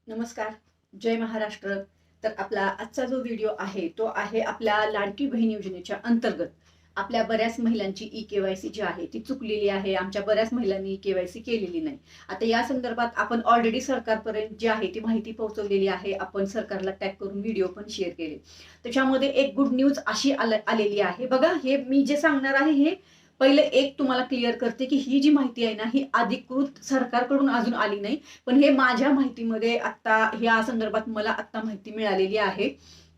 नमस्कार. जय महाराष्ट्र. तर आपला आजचा जो व्हिडिओ आहे, तो आहे आपल्या लाडकी बहीण योजनेच्या अंतर्गत आपल्या बऱ्याच महिलांची ई-के-वाय-सी जी आहे, ती चुकलेली आहे. आमच्या बऱ्याच महिलांनी ई-के-वाय-सी केलेली नाही. आता या संदर्भात आपण ऑलरेडी सरकारपर्यंत जी आहे, ती माहिती पोहोचवलेली आहे. आपण सरकारला टॅग करून व्हिडिओ पण शेअर केले. त्याच्यामध्ये एक गुड न्यूज अशी आलेली आहे. बघा, हे मी जे सांगणार आहे, हे पहिलं एक तुम्हाला क्लिअर करते, की ही जी माहिती आहे ना, ही अधिकृत सरकारकडून अजून आली नाही. पण हे माझ्या माहितीमध्ये आत्ता या संदर्भात मला आत्ता माहिती मिळालेली आहे.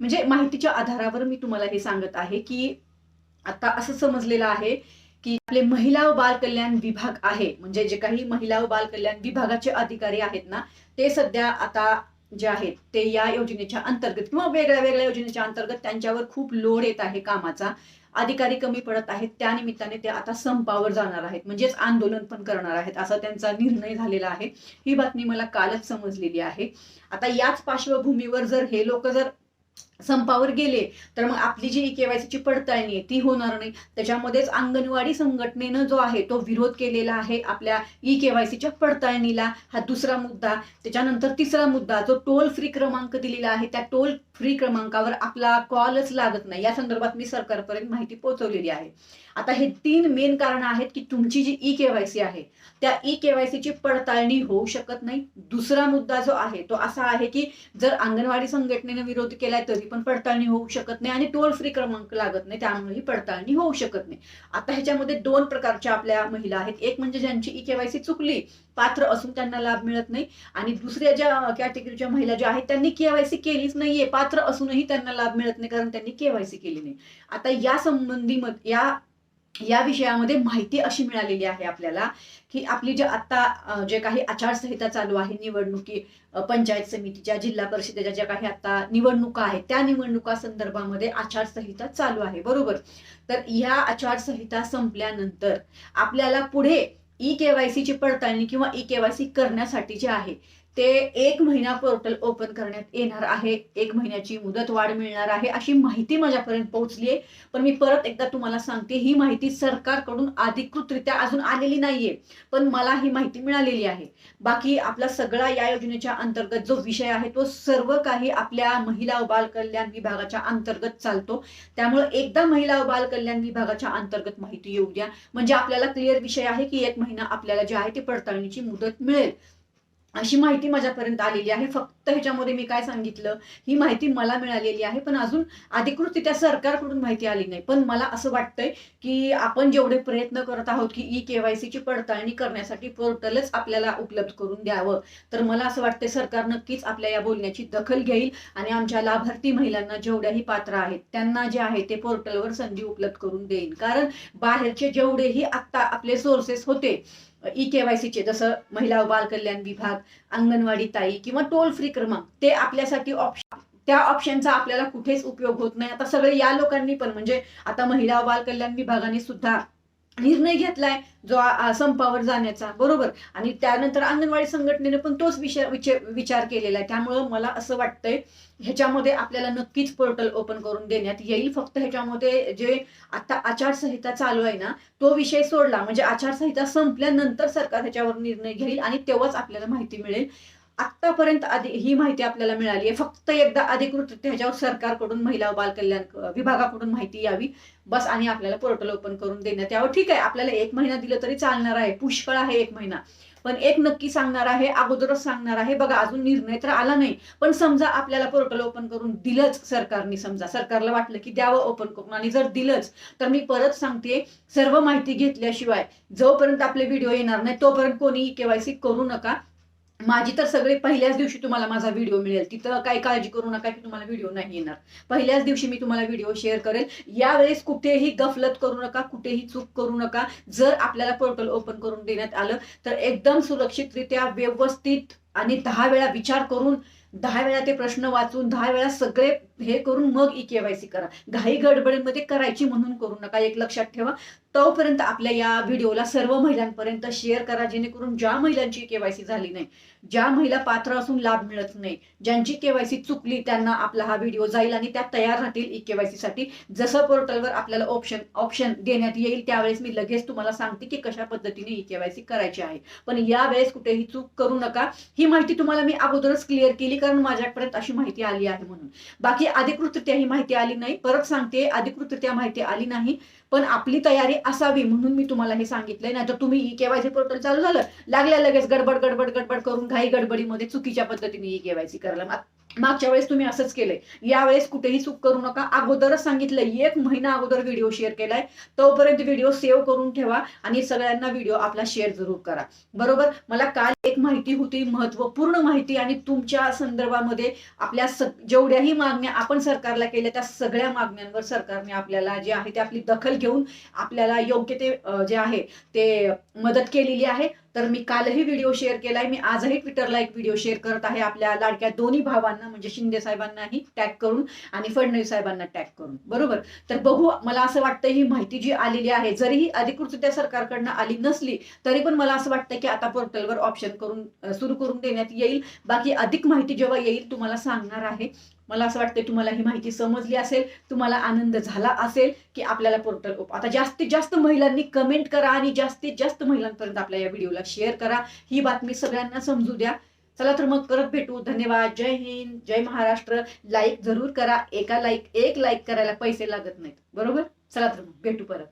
म्हणजे माहितीच्या आधारावर मी तुम्हाला हे सांगत आहे, की आता असं समजलेलं आहे, की आपले महिला व बाल कल्याण विभाग आहे, म्हणजे जे काही महिला व बाल कल्याण विभागाचे अधिकारी आहेत ना, ते सध्या आता जे आहेत ते या योजनेच्या अंतर्गत किंवा वेगळ्या वेगळ्या योजनेच्या अंतर्गत त्यांच्यावर खूप लोड येत आहे कामाचा. अधिकारी कमी पडत आहेत. त्या निमित्ताने ते आता संपावर जाणार आहेत, म्हणजेच आंदोलन पण करणार आहेत, असा त्यांचा निर्णय झालेला आहे. ही बातमी मला कालच समजलेली आहे. आता याच पार्श्वभूमीवर जर हे लोक जर संपावर गेले, तर मग आपली जी ई-के-वाय-सीची पडताळणी आहे ती होणार नाही. त्याच्यामध्येच अंगणवाडी संघटनेनं जो आहे तो विरोध केलेला आहे आपल्या ई-के-वाय-सीच्या पडताळणीला. हा दुसरा मुद्दा. त्याच्यानंतर तिसरा मुद्दा, जो टोल फ्री क्रमांक दिलेला आहे, त्या टोल फ्री क्रमांकावर आपला कॉलच लागत नाही. या संदर्भात मी सरकारपर्यंत माहिती पोहोचवलेली आहे. आता हे 3 मेन कारण आहेत, की तुमची जी ई-के-वाय-सी आहे, त्या ई-के-वाय-सीची पडताळणी होऊ शकत नाही. दुसरा मुद्दा जो आहे तो असा आहे, की जर अंगणवाडी संघटनेने विरोध केलाय तरी पण पडताळणी होऊ शकत नाही आणि टोल फ्री क्रमांक लागत नाही, त्यामुळे ही पडताळणी होऊ शकत नाही. आता ह्याच्यामध्ये 2 प्रकारच्या आपल्या महिला आहेत. एक म्हणजे ज्यांची ई-के-वाय-सी चुकली, पात्र असून त्यांना लाभ मिळत नाही, आणि दुसऱ्या ज्या कॅटेगरीच्या महिला ज्या आहेत त्यांनी के-वाय-सी केलीच नाहीये, पात्र असूनही त्यांना लाभ मिळत नाही कारण त्यांनी के-वाय-सी केली नाही. आता या संबंधी या विषयामध्ये माहिती अशी मिळालेली आहे आपल्याला, की आपली जे आता जे काही आचारसंहिता चालू आहे, पंचायत समितीच्या, जिल्हा परिषदेच्या ज्या काही आता निवडणुका आहेत, त्या निवडणुका संदर्भामध्ये आचारसंहिता चालू आहे, बरोबर. तर या आचारसंहिता संपल्यानंतर आपल्याला पुढे ई-के-वाय-सीची पडताळणी किंवा ई-के-वाय-सी करण्यासाठी जे आहे ते 1 महिना पोर्टल ओपन करण्यात येणार आहे. 1 महिन्याची मुदतवाढ मिळणार आहे, अशी माहिती माझ्यापर्यंत पोहोचली आहे. पण मी परत एकदा तुम्हाला सांगते, ही माहिती सरकारकडून अधिकृतरित्या अजून आलेली नाहीये, पण मला ही माहिती मिळालेली आहे. बाकी आपला सगळा या योजनेच्या अंतर्गत जो विषय आहे, तो सर्व काही आपल्या महिला व बाल कल्याण विभागाच्या अंतर्गत चालतो. त्यामुळे एकदा महिला व बाल कल्याण विभागाच्या अंतर्गत माहिती येऊ द्या, म्हणजे आपल्याला क्लिअर विषय आहे, की 1 महिना आपल्याला जे आहे ते पडताळणीची मुदत मिळेल, अशी माहिती माझ्यापर्यंत आलेली आहे. फक्त ह्याच्यामध्ये मी काय सांगितलं, ही माहिती मला मिळालेली आहे, पण अजून अधिकृतरित्या सरकारकडून माहिती आली नाही. पण मला असं वाटतंय, की आपण जेवढे प्रयत्न करत आहोत, की ई-के-वाय-सीची पडताळणी करण्यासाठी पोर्टलच आपल्याला उपलब्ध करून द्यावं, तर मला असं वाटतंय सरकार नक्कीच आपल्या या बोलण्याची दखल घेईल आणि आमच्या लाभार्थी महिलांना, जेवढ्याही पात्र आहेत, त्यांना जे आहे ते पोर्टलवर संधी उपलब्ध करून देईल. कारण बाहेरचे जेवढेही आता आपले सोर्सेस होते ई-के-वाय-सीचे, जसं महिला व बाल कल्याण विभाग, अंगणवाडी ताई किंवा टोल फ्री क्रमांक, ते आपल्यासाठी त्या ऑप्शनचा आपल्याला कुठेच उपयोग होत नाही. आता सगळे या लोकांनी पण, म्हणजे आता महिला व बाल कल्याण विभागाने सुद्धा निर्णय घेतलाय जो संपावर जाण्याचा, बरोबर. आणि त्यानंतर अंगणवाडी संघटनेने पण तोच विचार केलेला आहे. त्यामुळं मला असं वाटतंय, ह्याच्यामध्ये आपल्याला नक्कीच पोर्टल ओपन करून देण्यात येईल. फक्त ह्याच्यामध्ये जे आता आचारसंहिता चालू आहे ना, तो विषय सोडला, म्हणजे आचारसंहिता संपल्यानंतर सरकार ह्याच्यावर निर्णय घेईल आणि तेव्हाच आपल्याला माहिती मिळेल. आतापर्यंत ही माहिती आपल्याला मिळाली आहे. फक्त एकदा अधिकृत ह्याच्यावर सरकारकडून, महिला व बाल कल्याण विभागाकडून माहिती यावी बस, आणि आपल्याला पोर्टल ओपन करून देण्यात यावं. ठीक आहे, आपल्याला 1 महिना दिलं तरी चालणार आहे, पुष्कळ आहे 1 महिना. पण एक नक्की सांगणार आहे, अगोदरच सांगणार आहे, बघा अजून निर्णय तर आला नाही, पण समजा आपल्याला पोर्टल ओपन करून दिलंच सरकारने, समजा सरकारला वाटलं की द्यावं ओपन करून, आणि जर दिलंच, तर मी परत सांगते, सर्व माहिती घेतल्याशिवाय जोपर्यंत आपले व्हिडिओ येणार नाही तोपर्यंत कोणी के-वाय-सी करू नका. माझी तर सगळे पहिल्याच दिवशी तुम्हाला माझा व्हिडिओ मिळेल, तिथं काही काळजी करू नका की तुम्हाला व्हिडिओ नाही येणार. पहिल्याच दिवशी मी तुम्हाला व्हिडिओ शेअर करेल. यावेळेस कुठेही गफलत करू नका, कुठेही चूक करू नका. जर आपल्याला पोर्टल ओपन करून देण्यात आलं तर एकदम सुरक्षितरित्या, व्यवस्थित आणि 10 वेळा विचार करून, 10 वेळा ते प्रश्न वाचून, 10 वेळा सगळे हे करून मग ई-के-वाय-सी करा. घाई गडबडीमध्ये करायची म्हणून करू नका. एक लक्षात ठेवा, तोपर्यंत आपल्या या व्हिडिओला सर्व महिलांपर्यंत शेअर करा, जेणेकरून ज्या महिलांची केवायसी झाली नाही, ज्या महिला पात्र असून लाभ मिळत नाही, ज्यांची केवायसी चुकली, त्यांना आपला हा व्हिडिओ जाईल आणि त्या तयार राहतील ई केवायसी साठी. जसं पोर्टलवर आपल्याला ऑप्शन देण्यात येईल त्यावेळेस मी लगेच तुम्हाला सांगते की कशा पद्धतीने ई केवायसी करायची आहे. पण यावेळेस कुठेही चूक करू नका. ही माहिती तुम्हाला मी अगोदरच क्लिअर केली, कारण माझ्यापर्यंत अशी माहिती आली आहे म्हणून. बाकी अधिकृतरित्या ही माहिती आली नाही, परत सांगते, अधिकृतरित्या माहिती आली नाही, पण आपली तयारी असावी म्हणून मी तुम्हाला हे सांगितलंय. नाही तर तुम्ही ई केवायसी पोर्टल चालू झालं, लागल्या लगेच गडबड गडबड गडबड करून घाई गडबडीमध्ये चुकीच्या पद्धतीने ई केवायसी करायला. मागच्या वेळेस तुम्ही असंच केलंय, यावेळेस कुठेही चूक करू नका. अगोदरच सांगितलंय, 1 महिना अगोदर व्हिडिओ शेअर केलाय, तोपर्यंत व्हिडिओ सेव्ह करून ठेवा आणि सगळ्यांना व्हिडिओ आपला शेअर जरूर करा. बरोबर. मला काल एक माहिती होती, महत्वपूर्ण माहिती, आणि तुमच्या संदर्भामध्ये आपल्या जेवढ्याही मागण्या आपण सरकारला केल्या त्या सगळ्या मागण्यांवर सरकारने आपल्याला जे आहे ते आपली दखल घेऊन आपल्याला योग्य ते जे आहे ते मदत केलेली आहे. तर मी कालही व्हिडिओ शेअर केलाय, मी आजही ट्विटरला एक व्हिडिओ शेअर करत आहे, आपल्या लाडक्या दोन्ही भावांना म्हणजे शिंदे साहेबांनाही टॅग करून आणि फडणवीस साहेबांना टॅग करून. बरोबर. तर बघू, मला असं वाटतं ही माहिती जी आलेली आहे, जरीही अधिकृतरित्या सरकारकडनं आली नसली तरी पण मला असं वाटतं की आता पोर्टलवर ऑप्शन करून सुरू करून देण्यात येईल. बाकी अधिक माहिती जेव्हा येईल तुम्हाला सांगणार आहे. मला असं वाटतं तुम्हाला ही माहिती समजली असेल, तुम्हाला आनंद झाला असेल की आपल्याला पोर्टल आता जास्तीत जास्त महिलांनी कमेंट करा आणि जास्तीत जास्त महिलांपर्यंत आपल्या या व्हिडिओला शेअर करा. ही बातमी सगळ्यांना समजू द्या. चला तर मग परत भेटू. धन्यवाद. जय हिंद, जय महाराष्ट्र. लाईक जरूर करा. एक लाईक करायला पैसे लागत नाहीत. बरोबर. चला तर मग भेटू परत.